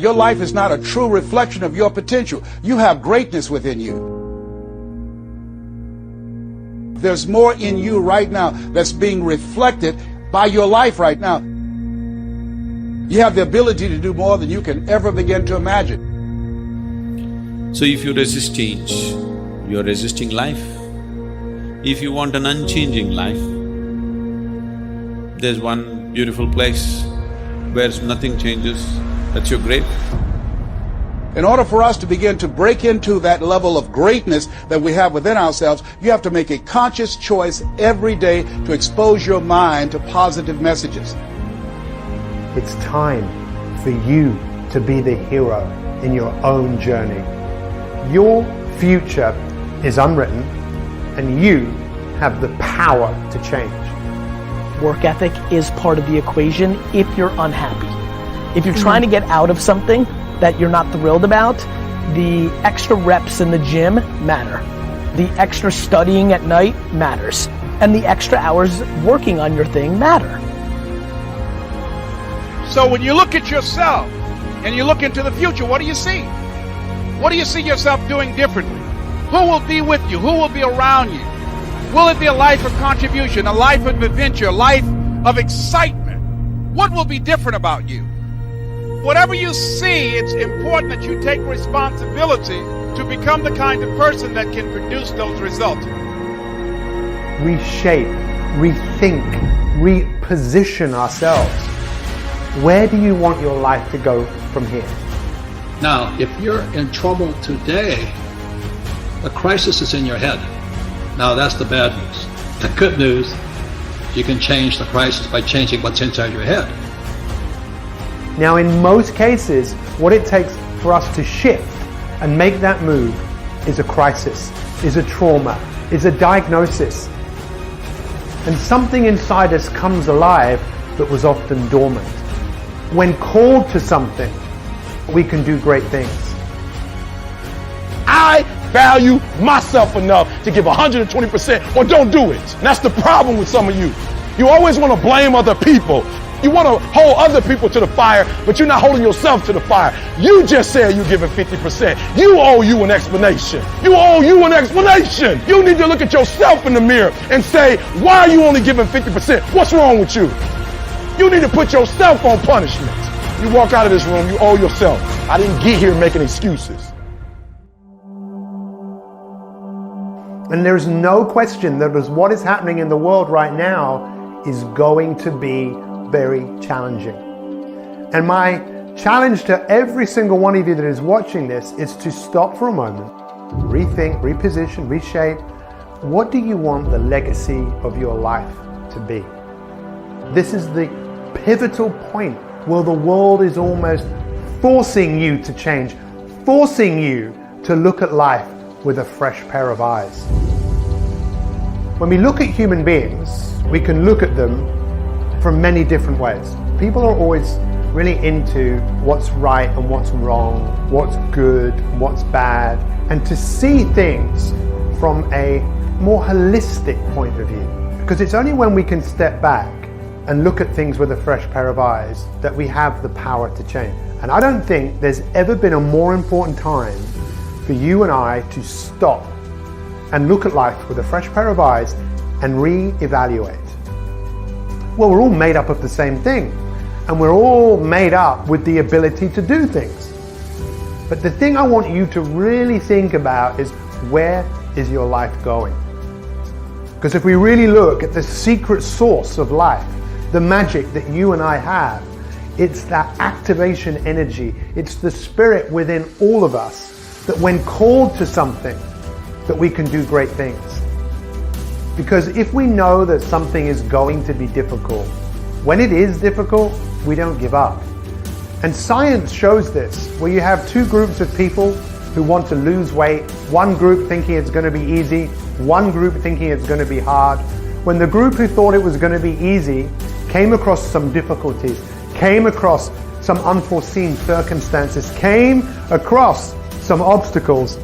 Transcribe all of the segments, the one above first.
Your life is not a true reflection of your potential. You have greatness within you. There's more in you right now that's being reflected by your life right now. You have the ability to do more than you can ever begin to imagine. So if you resist change, you're resisting life. If you want an unchanging life, there's one beautiful place where nothing changes, that's your grave. In order for us to begin to break into that level of greatness that we have within ourselves, you have to make a conscious choice every day to expose your mind to positive messages. It's time for you to be the hero in your own journey. Your future is unwritten, and you have the power to change. Work ethic is part of the equation if you're unhappy. If you're trying to get out of something that you're not thrilled about, the extra reps in the gym matter. The extra studying at night matters. And the extra hours working on your thing matter. So when you look at yourself and you look into the future, what do you see? What do you see yourself doing differently? Who will be with you? Who will be around you? Will it be a life of contribution, a life of adventure, a life of excitement? What will be different about you? Whatever you see, it's important that you take responsibility to become the kind of person that can produce those results. Reshape, rethink, reposition ourselves. Where do you want your life to go from here? Now, if you're in trouble today, the crisis is in your head. Now, that's the bad news. The good news, you can change the crisis by changing what's inside your head. Now, in most cases, what it takes for us to shift and make that move is a crisis, is a trauma, is a diagnosis. And something inside us comes alive that was often dormant. When called to something, we can do great things. I value myself enough to give 120% or don't do it. And that's the problem with some of you. You always want to blame other people. You want to hold other people to the fire, but you're not holding yourself to the fire. You just said you're giving 50%. You owe you an explanation. You owe you an explanation. You need to look at yourself in the mirror and say, why are you only giving 50%? What's wrong with you? You need to put yourself on punishment. You walk out of this room, you owe yourself. I didn't get here making excuses. And there's no question that what is happening in the world right now is going to be very challenging. And my challenge to every single one of you that is watching this is to stop for a moment, rethink, reposition, reshape. What do you want the legacy of your life to be? This is the pivotal point where the world is almost forcing you to change, forcing you to look at life with a fresh pair of eyes. When we look at human beings, we can look at them from many different ways. People are always really into what's right and what's wrong, what's good, what's bad, and to see things from a more holistic point of view. Because it's only when we can step back and look at things with a fresh pair of eyes that we have the power to change. And I don't think there's ever been a more important time for you and I to stop and look at life with a fresh pair of eyes and re-evaluate. Well, we're all made up of the same thing, and we're all made up with the ability to do things. But the thing I want you to really think about is, where is your life going? Because if we really look at the secret source of life, the magic that you and I have, it's that activation energy, it's the spirit within all of us that when called to something, that we can do great things. Because if we know that something is going to be difficult, when it is difficult, we don't give up. And science shows this, where you have two groups of people who want to lose weight, one group thinking it's going to be easy, one group thinking it's going to be hard. When the group who thought it was going to be easy came across some difficulties, came across some unforeseen circumstances, came across some obstacles,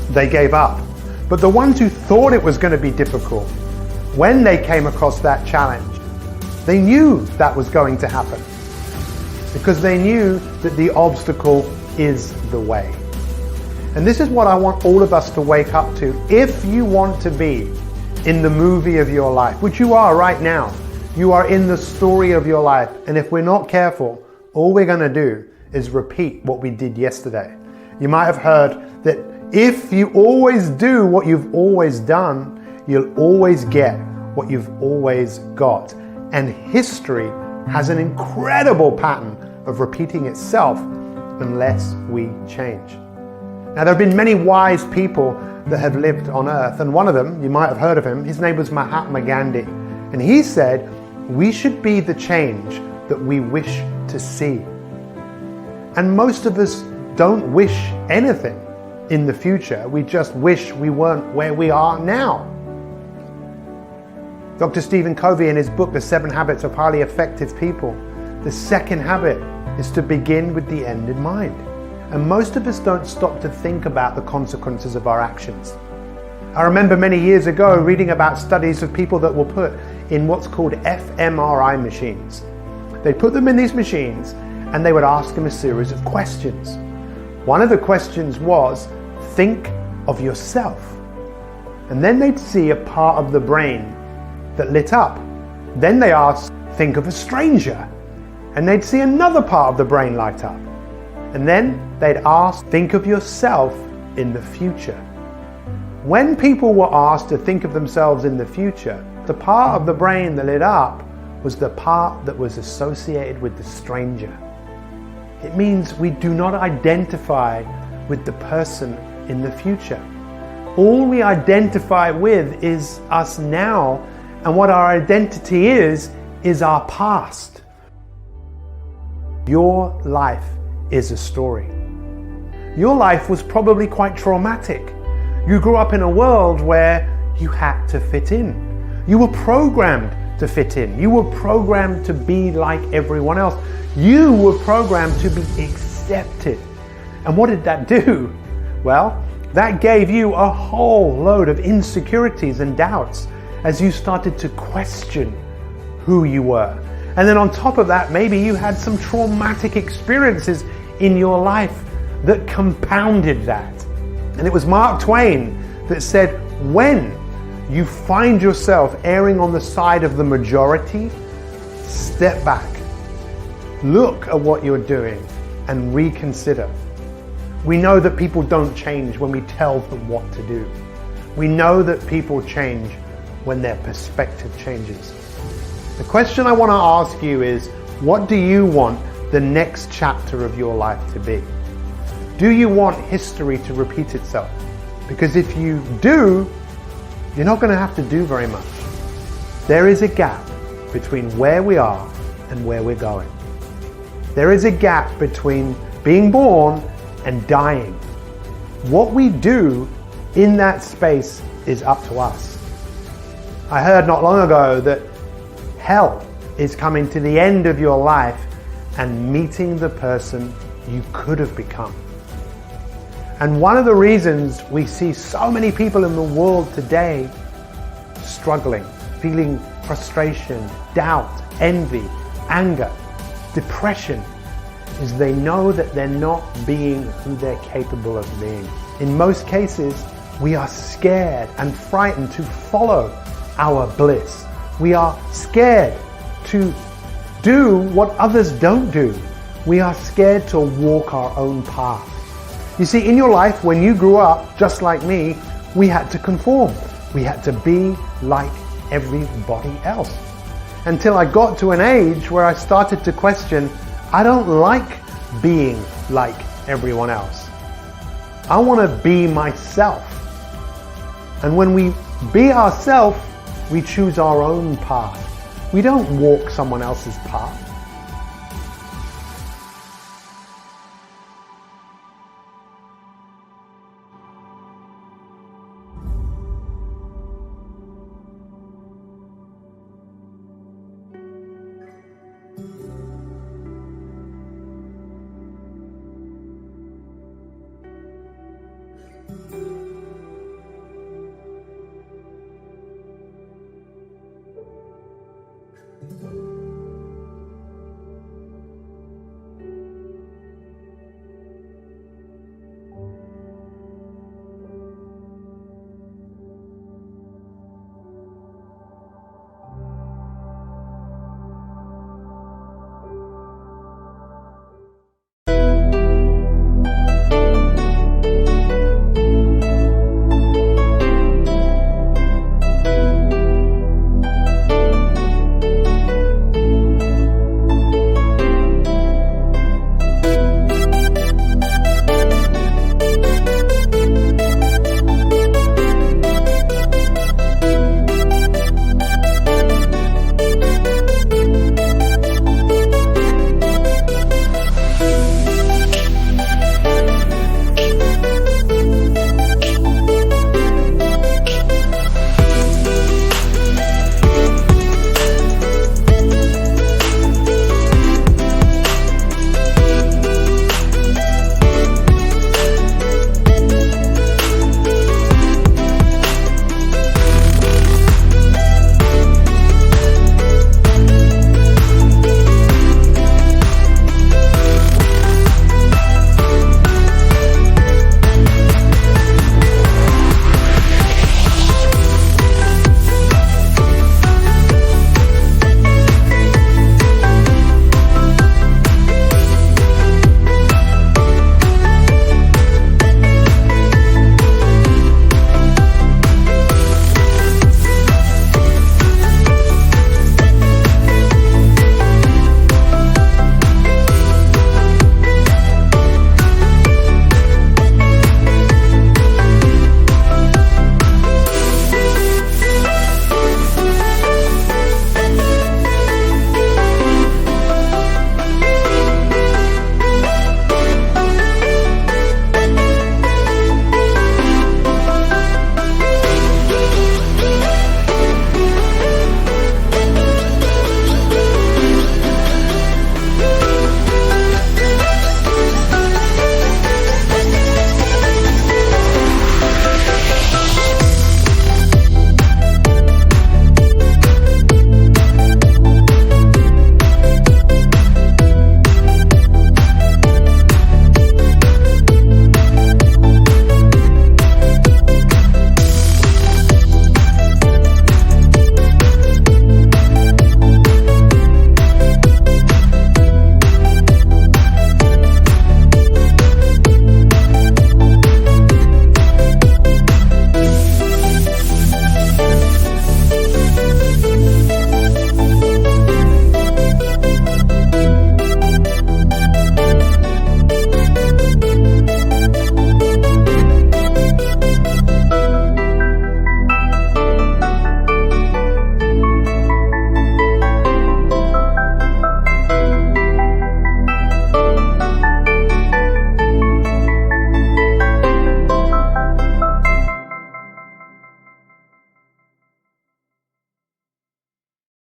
they gave up. But the ones who thought it was going to be difficult, when they came across that challenge, they knew that was going to happen. because they knew that the obstacle is the way. And this is what I want all of us to wake up to. If you want to be in the movie of your life, which you are right now, you are in the story of your life. And if we're not careful, all we're going to do is repeat what we did yesterday. You might have heard that if you always do what you've always done, you'll always get what you've always got. And history has an incredible pattern of repeating itself unless we change. Now, there have been many wise people that have lived on earth, and one of them, you might have heard of him, his name was Mahatma Gandhi. And he said, we should be the change that we wish to see. And most of us don't wish anything in the future. We just wish we weren't where we are now. Dr. Stephen Covey, in his book, The 7 Habits of Highly Effective People, the second habit is to begin with the end in mind. And most of us don't stop to think about the consequences of our actions. I remember many years ago reading about studies of people that were put in what's called fMRI machines. They'd put them in these machines and they would ask them a series of questions. One of the questions was, think of yourself. And then they'd see a part of the brain that lit up. Then they asked, think of a stranger. And they'd see another part of the brain light up. And then they'd ask, think of yourself in the future. When people were asked to think of themselves in the future, the part of the brain that lit up was the part that was associated with the stranger. It means we do not identify with the person in the future. All we identify with is us now, and what our identity is our past. Your life is a story. Your life was probably quite traumatic. You grew up in a world where you had to fit in. You were programmed to fit in. You were programmed to be like everyone else. You were programmed to be accepted. And what did that do? Well, that gave you a whole load of insecurities and doubts as you started to question who you were. And then on top of that, maybe you had some traumatic experiences in your life that compounded that. And it was Mark Twain that said, when you find yourself erring on the side of the majority, step back, look at what you're doing and reconsider. We know that people don't change when we tell them what to do. We know that people change when their perspective changes. The question I want to ask you is, what do you want the next chapter of your life to be? Do you want history to repeat itself? Because if you do, you're not going to have to do very much. There is a gap between where we are and where we're going. There is a gap between being born and dying. What we do in that space is up to us. I heard not long ago that hell is coming to the end of your life and meeting the person you could have become. And one of the reasons we see so many people in the world today struggling, feeling frustration, doubt, envy, anger, depression, is they know that they're not being who they're capable of being. In most cases, we are scared and frightened to follow our bliss. We are scared to do what others don't do. We are scared to walk our own path. You see, in your life, when you grew up, just like me, we had to conform. We had to be like everybody else. Until I got to an age where I started to question, I don't like being like everyone else. I want to be myself. And when we be ourselves, we choose our own path. We don't walk someone else's path.